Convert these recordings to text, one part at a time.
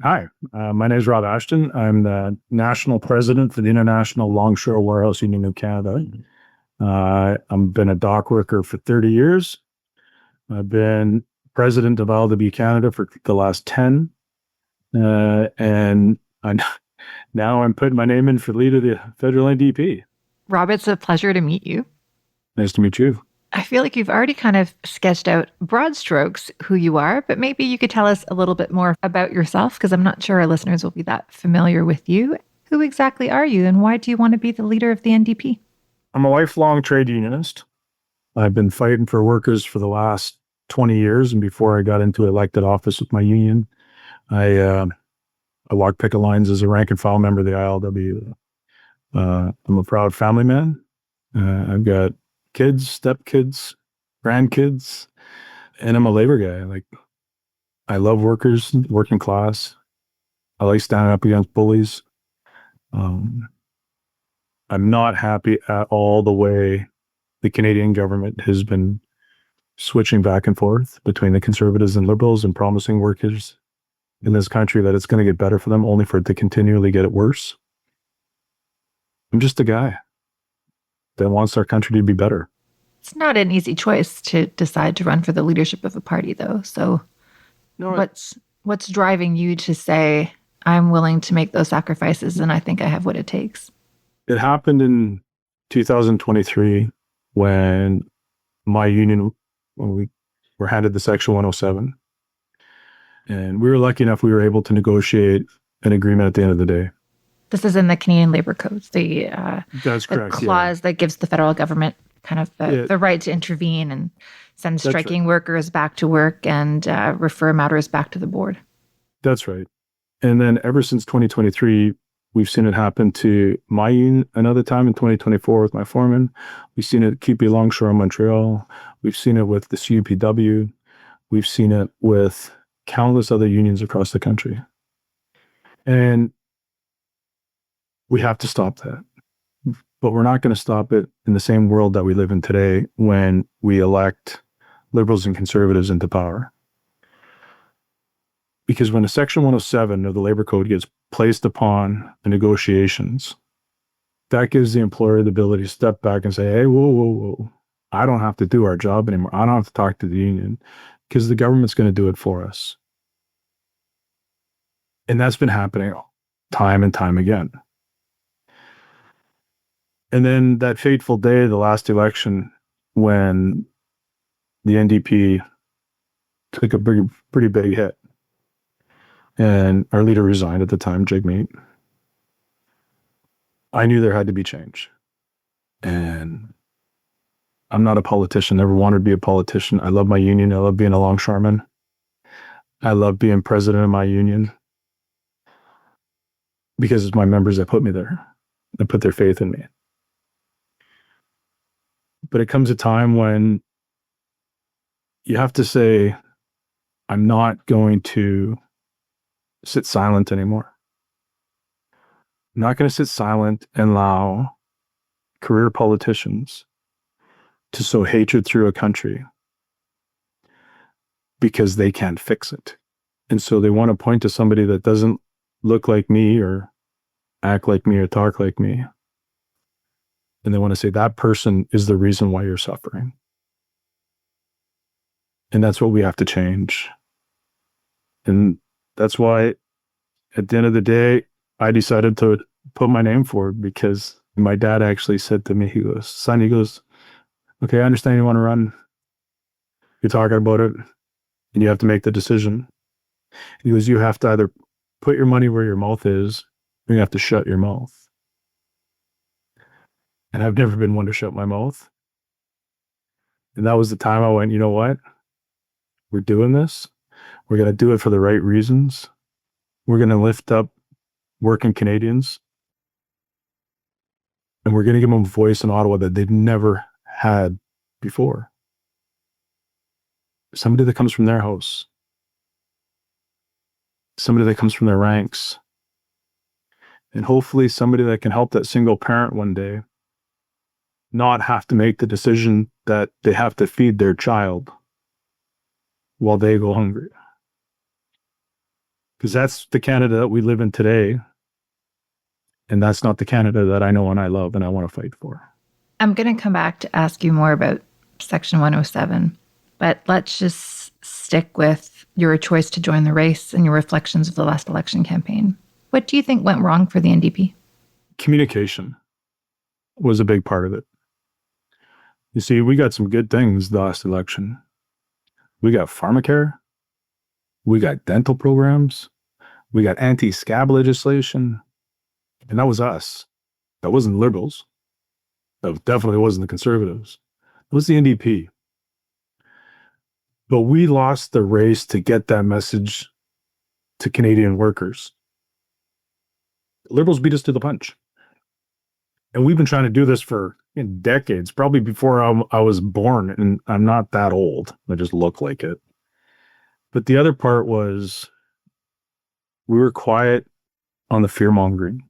Hi, my name is Rob Ashton. I'm the national president for the International Longshore Warehouse Union of Canada. I've been a dock worker for 30 years. I've been president of LDB Canada for the last 10. And now I'm putting my name in for lead of the federal NDP. Rob, it's a pleasure to meet you. Nice to meet you. I feel like you've already kind of sketched out broad strokes who you are, but maybe you could tell us a little bit more about yourself because I'm not sure our listeners will be that familiar with you. Who exactly are you and why do you want to be the leader of the NDP? I'm a lifelong trade unionist. I've been fighting for workers for the last 20 years. And before I got into elected office with my union, I walked picket lines as a rank and file member of the ILW. I'm a proud family man. I've got kids, stepkids, grandkids, and I'm a labor guy. I love workers, working class. I like standing up against bullies. I'm not happy at all the way the Canadian government has been switching back and forth between the Conservatives and Liberals and promising workers in this country that it's going to get better for them, only for it to continually get it worse. I'm just a guy that wants our country to be better. It's not an easy choice to decide to run for the leadership of a party, though. So No, what's driving you to say, I'm willing to make those sacrifices and I think I have what it takes? it happened in 2023 when my union, when we were handed the Section 107. And we were lucky enough, we were able to negotiate an agreement at the end of the day. This is in the Canadian Labor Codes, the That's correct. clause that gives the federal government kind of the right to intervene and send striking workers back to work and refer matters back to the board. That's right. And then ever since 2023, we've seen it happen to my union another time in 2024 with my foreman. We've seen it at QP Longshore in Montreal. We've seen it with the CUPW. We've seen it with countless other unions across the country. And we have to stop that. But we're not going to stop it in the same world that we live in today when we elect Liberals and Conservatives into power. Because when a Section 107 of the Labor Code gets placed upon the negotiations, that gives the employer the ability to step back and say, hey, whoa. I don't have to do our job anymore. I don't have to talk to the union because the government's going to do it for us. And that's been happening time and time again. And then that fateful day, the last election, when the NDP took a pretty big hit, and our leader resigned at the time, Jagmeet, I knew there had to be change. And I'm not a politician, never wanted to be a politician. I love my union. I love being a longshoreman. I love being president of my union because it's my members that put me there. They put their faith in me. But it comes a time when you have to say, I'm not going to sit silent anymore. I'm not going to sit silent and allow career politicians to sow hatred through a country because they can't fix it. And so they want to point to somebody that doesn't look like me or act like me or talk like me. And they want to say that person is the reason why you're suffering. And that's what we have to change. And that's why at the end of the day, I decided to put my name forward because my dad actually said to me, he goes, son, okay, I understand you want to run. You're talking about it and you have to make the decision. He goes, you have to either put your money where your mouth is or you have to shut your mouth. And I've never been one to shut my mouth. And that was the time I went, you know what? We're doing this. We're going to do it for the right reasons. We're going to lift up working Canadians. And we're going to give them a voice in Ottawa that they've never had before. Somebody that comes from their house. Somebody that comes from their ranks. And hopefully somebody that can help that single parent one day not have to make the decision that they have to feed their child while they go hungry. because that's the Canada that we live in today. And that's not the Canada that I know and I love and I want to fight for. I'm going to come back to ask you more about Section 107, but let's just stick with your choice to join the race and your reflections of the last election campaign. What do you think went wrong for the NDP? Communication was a big part of it. You see, we got some good things the last election. We got pharmacare. We got dental programs. We got anti-scab legislation. And that was us. That wasn't liberals. That definitely wasn't the conservatives. It was the NDP. But we lost the race to get that message to Canadian workers. Liberals beat us to the punch. And we've been trying to do this for decades, probably before I was born. And I'm not that old. I just look like it. But the other part was we were quiet on the fear mongering.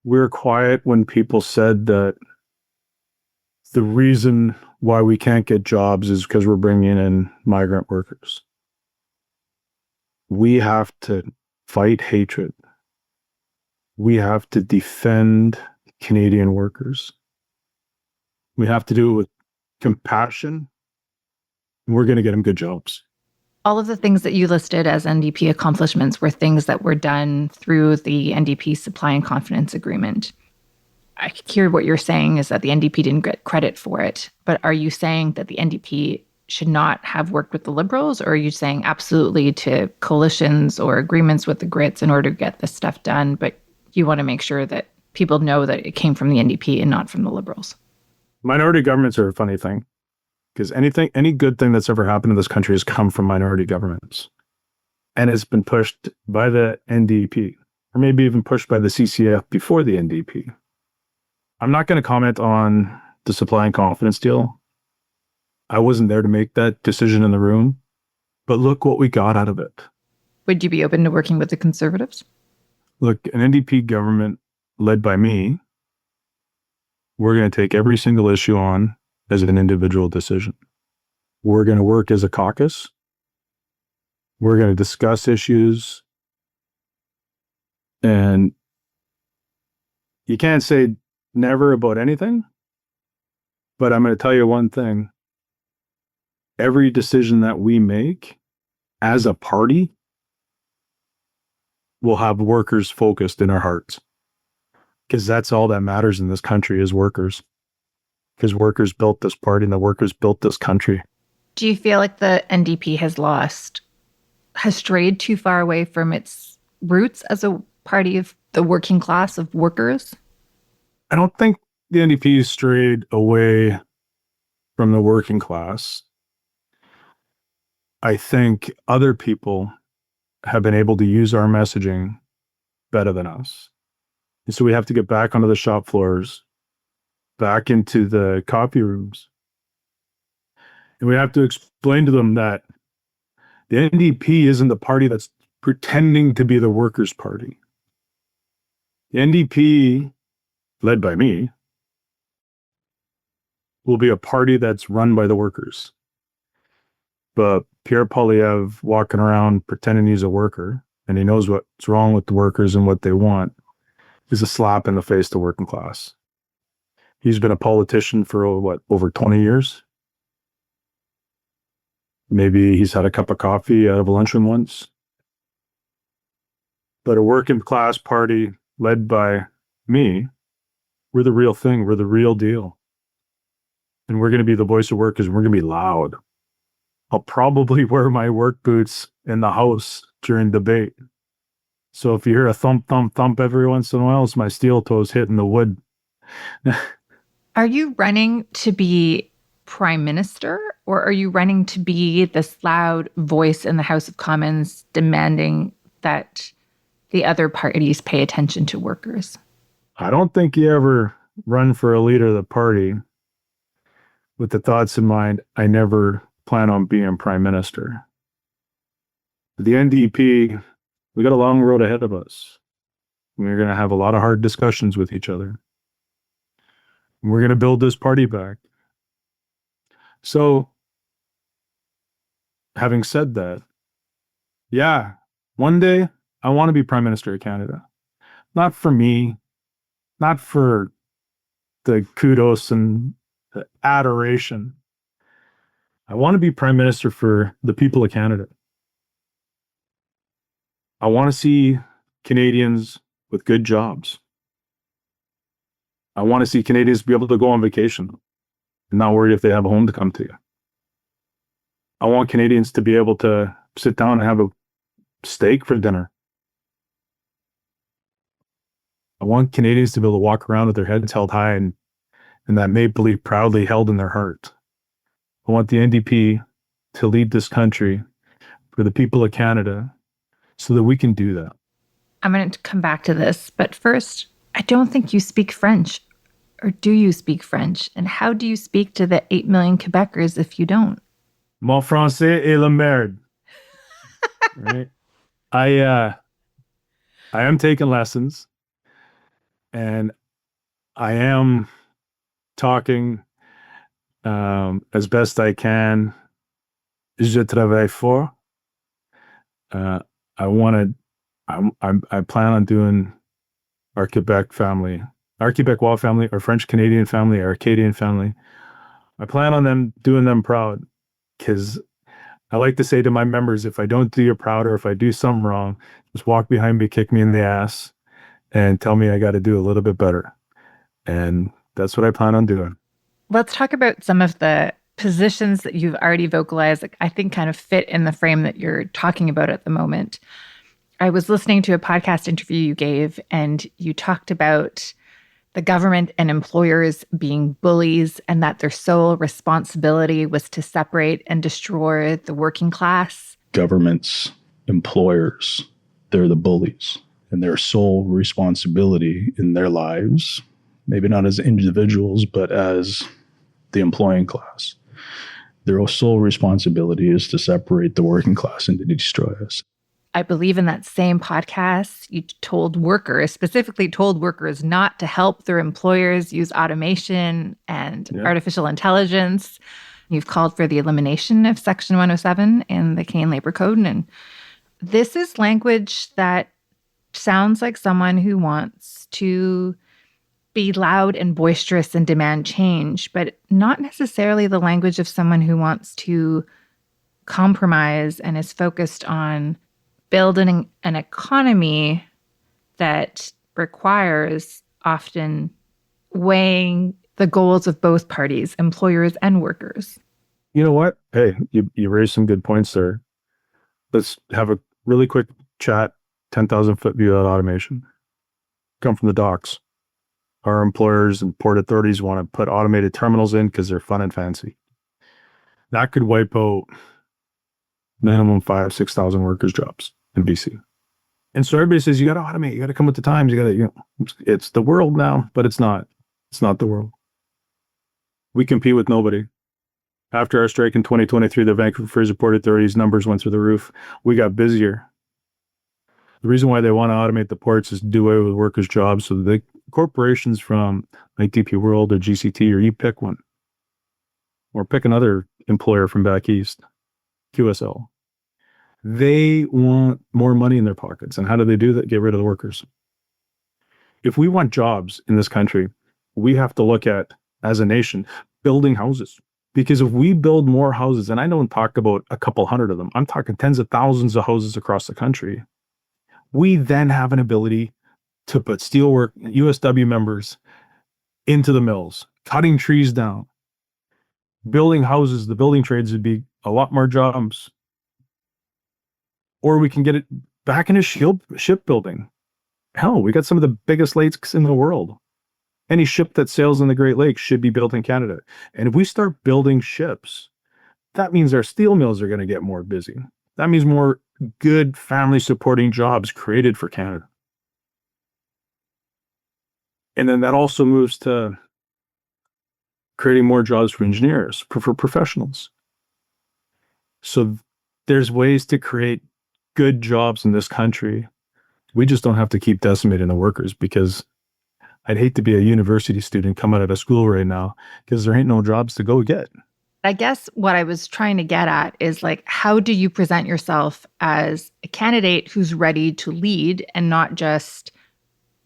We were quiet when people said that the reason why we can't get jobs is because we're bringing in migrant workers. We have to fight hatred. We have to defend Canadian workers. We have to do it with compassion. And we're going to get them good jobs. All of the things that you listed as NDP accomplishments were things that were done through the NDP Supply and Confidence Agreement. I hear what you're saying is that the NDP didn't get credit for it, but are you saying that the NDP should not have worked with the Liberals, or are you saying absolutely to coalitions or agreements with the Grits in order to get this stuff done, but you want to make sure that people know that it came from the NDP and not from the Liberals? Minority governments are a funny thing, because any good thing that's ever happened in this country has come from minority governments. And it's been pushed by the NDP, or maybe even pushed by the CCF before the NDP. I'm not going to comment on the supply and confidence deal. I wasn't there to make that decision in the room, but look what we got out of it. Would you be open to working with the Conservatives? Look, an NDP government led by me, we're going to take every single issue on as an individual decision. We're going to work as a caucus. We're going to discuss issues. And you can't say never about anything, but I'm going to tell you one thing. Every decision that we make as a party will have workers focused in our hearts, because that's all that matters in this country is workers, because workers built this party and the workers built this country. Do you feel like the NDP has strayed too far away from its roots as a party of the working class of workers? I don't think the NDP strayed away from the working class. I think other people have been able to use our messaging better than us. And so we have to get back onto the shop floors, back into the copy rooms. And we have to explain to them that the NDP isn't the party that's pretending to be the workers' party. The NDP, led by me, will be a party that's run by the workers. But Pierre Poilievre walking around pretending he's a worker and he knows what's wrong with the workers and what they want is a slap in the face to working class. He's been a politician for over 20 years. Maybe he's had a cup of coffee out of a lunchroom once. But a working class party led by me, we're the real thing. We're the real deal. And we're going to be the voice of workers. And we're going to be loud. I'll probably wear my work boots in the house during debate. So if you hear a thump, thump, thump every once in a while, it's my steel toes hitting the wood. Are you running to be prime minister, or are you running to be this loud voice in the House of Commons demanding that the other parties pay attention to workers? I don't think you ever run for a leader of the party with the thoughts in mind, I never plan on being prime minister. The NDP, we got a long road ahead of us. We're going to have a lot of hard discussions with each other. We're going to build this party back. So, having said that, Yeah. One day I want to be Prime Minister of Canada. Not for me, not for the kudos and the adoration. I want to be Prime Minister for the people of Canada. I want to see Canadians with good jobs. I want to see Canadians be able to go on vacation and not worried if they have a home to come to. I want Canadians to be able to sit down and have a steak for dinner. I want Canadians to be able to walk around with their heads held high and that maple leaf proudly held in their heart. I want the NDP to lead this country for the people of Canada so that we can do that. I'm going to come back to this, but first, I don't think you speak French. Or do you speak French? And how do you speak to the 8 million Quebecers if you don't? Mon français est la merde. Right? I am taking lessons and I am talking as best I can. Je travaille fort. I want to. I plan on doing our Quebec family, our Quebecois family, our French Canadian family, our Acadian family. I plan on doing them proud because I like to say to my members, if I don't do you proud or if I do something wrong, just walk behind me, kick me in the ass, and tell me I got to do a little bit better. And that's what I plan on doing. Let's talk about some of the positions that you've already vocalized, I think kind of fit in the frame that you're talking about at the moment. I was listening to a podcast interview you gave, and you talked about the government and employers being bullies and that their sole responsibility was to separate and destroy the working class. Governments, employers, they're the bullies, and their sole responsibility in their lives, maybe not as individuals, but as the employing class, their sole responsibility is to separate the working class and to destroy us. I believe in that same podcast, you told workers, specifically told workers not to help their employers use automation and artificial intelligence. You've called for the elimination of Section 107 in the Canadian Labor Code. And this is language that sounds like someone who wants to be loud and boisterous and demand change, but not necessarily the language of someone who wants to compromise and is focused on building an economy that requires often weighing the goals of both parties, employers and workers. You know what? Hey, you raised some good points there. Let's have a really quick chat, 10,000 foot view of automation. Come from the docks. Our employers and port authorities want to put automated terminals in because they're fun and fancy. That could wipe out minimum 5,000-6,000 workers' jobs in BC. And so everybody says, you got to automate, you got to come with the times, it's the world now, but it's not. It's not the world. We compete with nobody. After our strike in 2023, the Vancouver Fraser Port Authority's numbers went through the roof. We got busier. The reason why they want to automate the ports is to do away with workers' jobs so the corporations from like DP World or GCT, or you pick one, or pick another employer from back east, QSL. They want more money in their pockets. And how do they do that? Get rid of the workers. If we want jobs in this country, we have to look at, as a nation, building houses. Because if we build more houses, and I don't talk about a couple hundred of them, I'm talking tens of thousands of houses across the country, we then have an ability to put steelwork, USW members into the mills, cutting trees down, building houses. The building trades would be a lot more jobs. Or we can get it back into shipbuilding. Hell, we got some of the biggest lakes in the world. Any ship that sails in the Great Lakes should be built in Canada. And if we start building ships, that means our steel mills are going to get more busy. That means more good family supporting jobs created for Canada. And then that also moves to creating more jobs for engineers, for professionals. So there's ways to create good jobs in this country. We just don't have to keep decimating the workers, because I'd hate to be a university student coming out of school right now because there ain't no jobs to go get. I guess what I was trying to get at is like, how do you present yourself as a candidate who's ready to lead and not just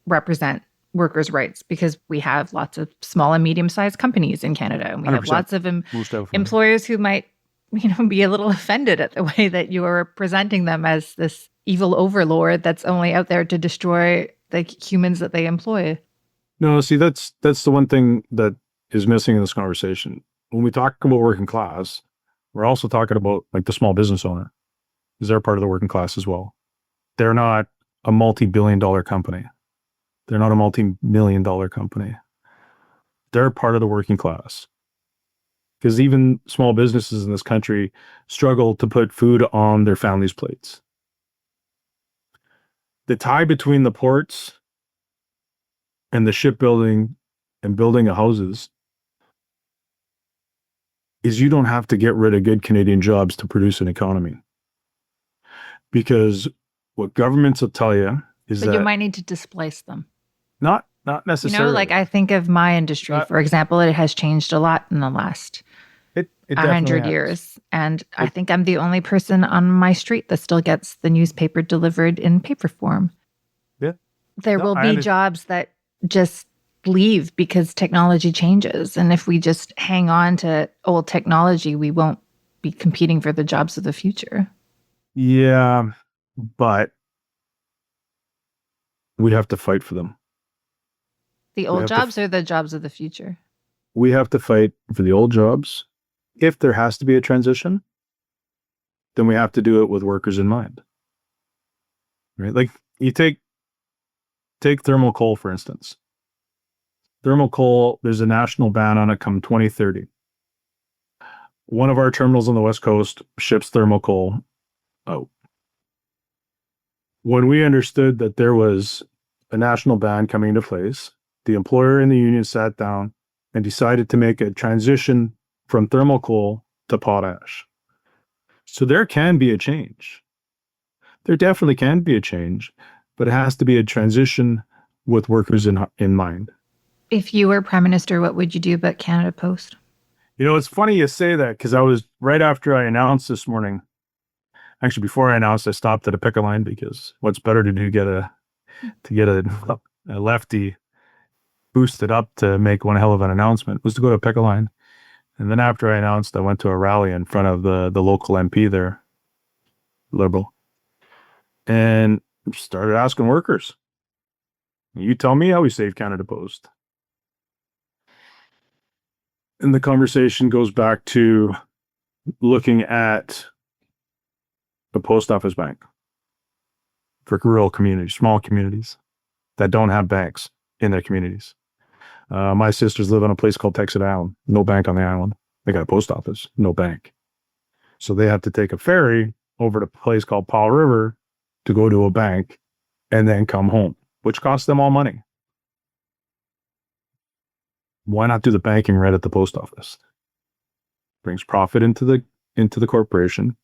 represent workers' rights? Because we have lots of small and medium-sized companies in Canada, and we have 100%. lots of Most definitely. employers who might, be a little offended at the way that you're presenting them as this evil overlord that's only out there to destroy the humans that they employ. No, see, that's the one thing that is missing in this conversation. When we talk about working class, we're also talking about like the small business owner, because they're part of the working class as well. They're not a multi-billion-dollar company. They're not a multi-million-dollar company. They're part of the working class. Because even small businesses in this country struggle to put food on their families' plates. The tie between the ports and the shipbuilding and building of houses is you don't have to get rid of good Canadian jobs to produce an economy. Because what governments will tell you is But that you might need to displace them. not necessarily. Like I think of my industry, for example, it has changed a lot in the last it 100 definitely has. years. And I think I'm the only person on my street that still gets the newspaper delivered in paper form. Yeah. There will be jobs that just leave because technology changes. And if we just hang on to old technology, we won't be competing for the jobs of the future. Yeah, but we'd have to fight for them. The old jobs or the jobs of the future? We have to fight for the old jobs. If there has to be a transition, then we have to do it with workers in mind. Right? Like you take thermal coal, for instance. Thermal coal, there's a national ban on it come 2030. One of our terminals on the West Coast ships thermal coal out. When we understood that there was a national ban coming into place, the employer and the union sat down and decided to make a transition from thermal coal to potash. So there can be a change. There definitely can be a change, but it has to be a transition with workers in mind. If you were Prime Minister, what would you do about Canada Post? It's funny you say that because I was right after I announced this morning. Actually, before I announced, I stopped at a picket line because what's better to do to get a lefty boosted up to make one hell of an announcement was to go to a picket line. And then after I announced, I went to a rally in front of the local MP there, Liberal, and started asking workers, you tell me how we save Canada Post. And the conversation goes back to looking at a post office bank for rural communities, small communities that don't have banks in their communities. My sisters live on a place called Texas Island, no bank on the island. They got a post office, no bank. So they have to take a ferry over to a place called Powell River to go to a bank and then come home, which costs them all money. Why not do the banking right at the post office? Brings profit into the corporation.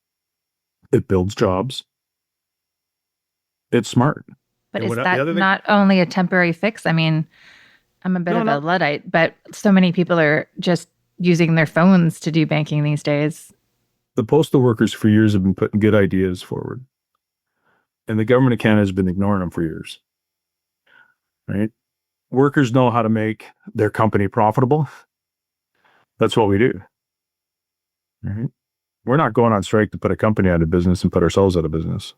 It builds jobs. It's smart. But is that not only a temporary fix? I mean, I'm a bit of a Luddite, but so many people are just using their phones to do banking these days. The postal workers for years have been putting good ideas forward. And the government of Canada has been ignoring them for years. Right? Workers know how to make their company profitable. That's what we do. Right? We're not going on strike to put a company out of business and put ourselves out of business.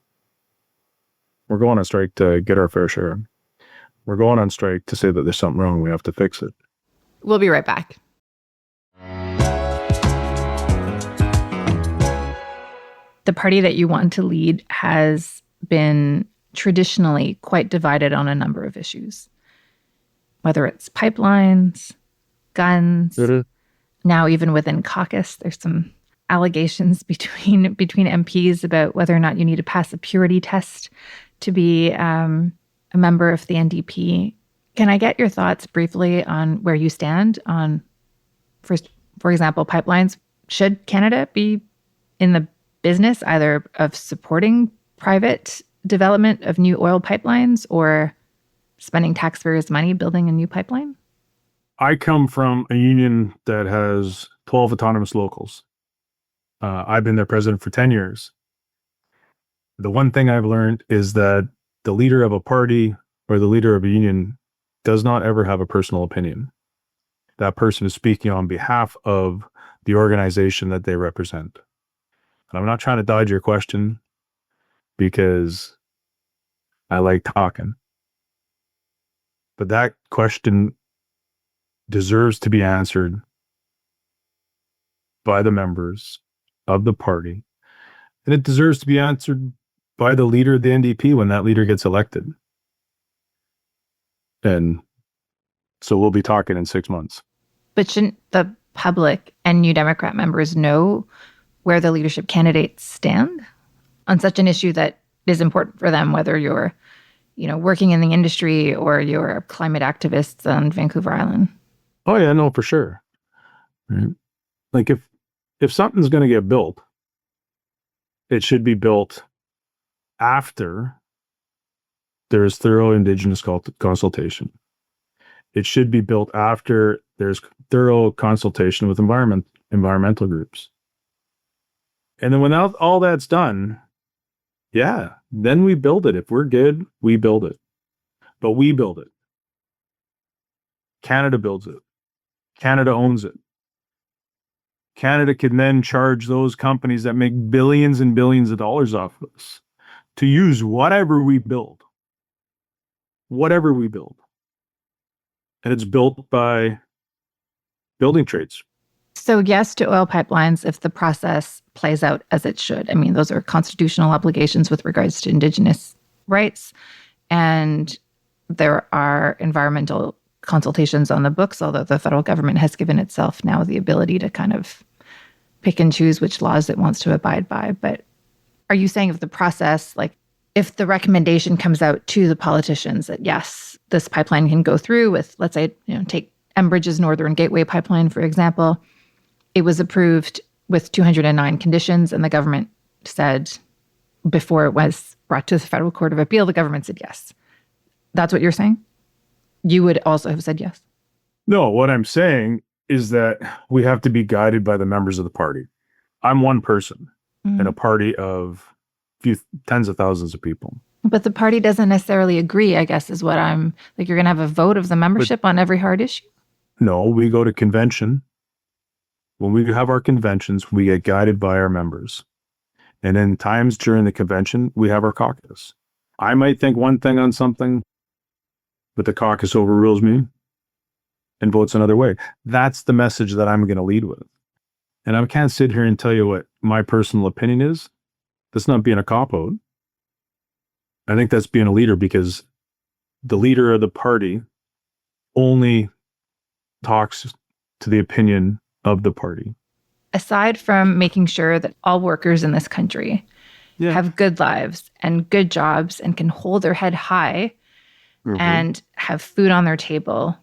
We're going on strike to get our fair share. We're going on strike to say that there's something wrong. We have to fix it. We'll be right back. The party that you want to lead has been traditionally quite divided on a number of issues, whether it's pipelines, guns. Now, even within caucus, there's some allegations between MPs about whether or not you need to pass a purity test to be a member of the NDP. Can I get your thoughts briefly on where you stand on, for example, pipelines? Should Canada be in the business either of supporting private development of new oil pipelines or spending taxpayers' money building a new pipeline? I come from a union that has 12 autonomous locals. I've been their president for 10 years. The one thing I've learned is that the leader of a party or the leader of a union does not ever have a personal opinion. That person is speaking on behalf of the organization that they represent. And I'm not trying to dodge your question because I like talking. But that question deserves to be answered by the members of the party. And it deserves to be answered by the leader of the NDP when that leader gets elected. And so we'll be talking in 6 months. But shouldn't the public and New Democrat members know where the leadership candidates stand on such an issue that is important for them, whether you're, working in the industry or you're climate activists on Vancouver Island? Oh yeah, no, for sure. Right? Like if something's going to get built, it should be built after there's thorough Indigenous consultation. It should be built after there's thorough consultation with environmental groups. And then when all that's done, yeah, then we build it. If we're good, we build it. But we build it. Canada builds it. Canada owns it. Canada can then charge those companies that make billions and billions of dollars off of us to use whatever we build. Whatever we build. And it's built by building trades. So yes to oil pipelines if the process plays out as it should. I mean, those are constitutional obligations with regards to Indigenous rights. And there are environmental consultations on the books, although the federal government has given itself now the ability to kind of pick and choose which laws it wants to abide by. But are you saying if the process, like if the recommendation comes out to the politicians that yes, this pipeline can go through with, let's say, take Enbridge's Northern Gateway pipeline, for example, it was approved with 209 conditions, and the government said, before it was brought to the Federal Court of Appeal, the government said yes. That's what you're saying? You would also have said yes? No, what I'm saying is that we have to be guided by the members of the party. I'm one person in a party of tens of thousands of people. But the party doesn't necessarily agree, I guess, is what I'm like. You're going to have a vote of the membership on every hard issue? No, we go to convention. When we have our conventions, we get guided by our members. And in times during the convention, we have our caucus. I might think one thing on something, but the caucus overrules me and votes another way. That's the message that I'm going to lead with. And I can't sit here and tell you what my personal opinion is. That's not being a cop-out. I think that's being a leader, because the leader of the party only talks to the opinion of the party. Aside from making sure that all workers in this country have good lives and good jobs and can hold their head high and have food on their table,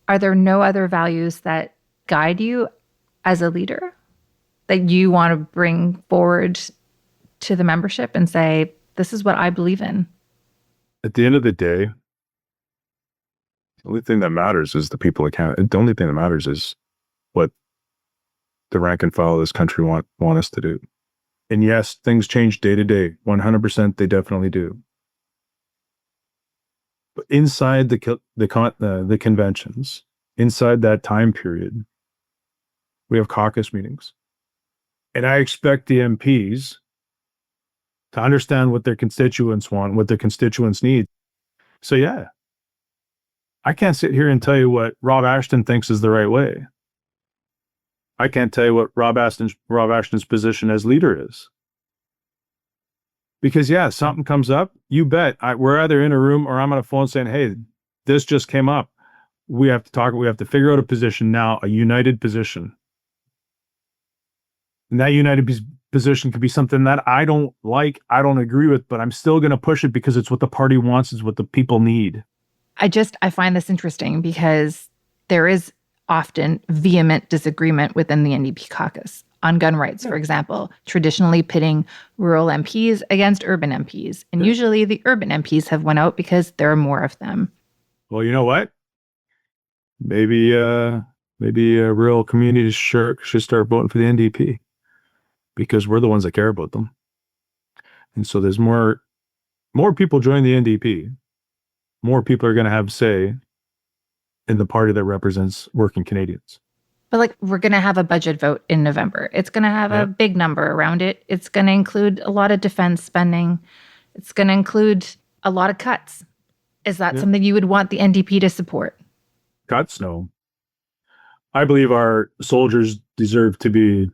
are there no other values that guide you as a leader that you want to bring forward to the membership and say, this is what I believe in? At the end of the day, the only thing that matters is the people account. The only thing that matters is what the rank and file of this country want us to do. And yes, things change day to day. 100% they definitely do. But inside the conventions, inside that time period, we have caucus meetings. And I expect the MPs to understand what their constituents want, what their constituents need. So yeah, I can't sit here and tell you what Rob Ashton thinks is the right way. I can't tell you what Rob Ashton's position as leader is. Because yeah, something comes up, you bet we're either in a room or I'm on a phone saying, hey, this just came up. We have to talk. We have to figure out a position now, a united position. And that united position could be something that I don't like, I don't agree with, but I'm still going to push it because it's what the party wants, it's what the people need. I find this interesting because there is often vehement disagreement within the NDP caucus on gun rights, for example, traditionally pitting rural MPs against urban MPs. And usually the urban MPs have won out because there are more of them. Well, you know what? Maybe Maybe rural communities should start voting for the NDP because we're the ones that care about them. And so there's more people join the NDP, more people are going to have say in the party that represents working Canadians. But like, we're going to have a budget vote in November. It's going to have a big number around it. It's going to include a lot of defense spending. It's going to include a lot of cuts. Is that something you would want the NDP to support? Cuts? No. I believe our soldiers deserve to be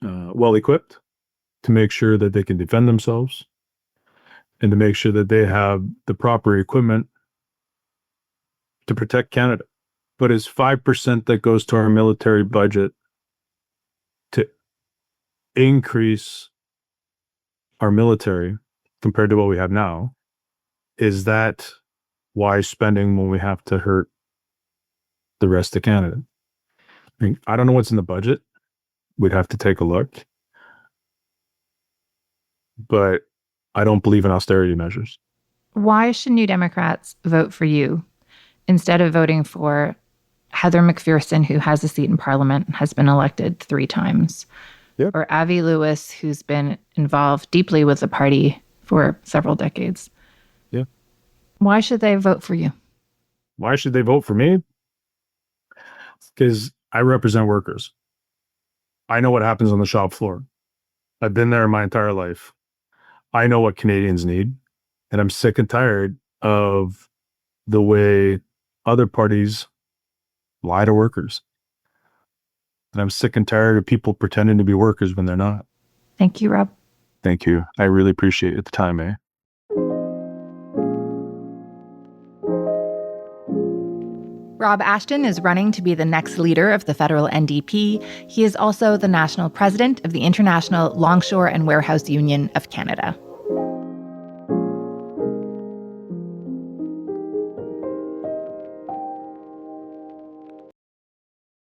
well equipped to make sure that they can defend themselves and to make sure that they have the proper equipment to protect Canada. But is 5% that goes to our military budget to increase our military compared to what we have now, is that wise spending when we have to hurt the rest of Canada? I mean, I don't know what's in the budget. We'd have to take a look. But I don't believe in austerity measures. Why should New Democrats vote for you instead of voting for Heather McPherson, who has a seat in Parliament and has been elected 3 times, or Avi Lewis, who's been involved deeply with the party for several decades? Yeah. Why should they vote for you? Why should they vote for me? Because I represent workers. I know what happens on the shop floor. I've been there my entire life. I know what Canadians need, and I'm sick and tired of the way other parties lie to workers. And I'm sick and tired of people pretending to be workers when they're not. Thank you, Rob. Thank you. I really appreciate the time, eh? Rob Ashton is running to be the next leader of the federal NDP. He is also the national president of the International Longshore and Warehouse Union of Canada.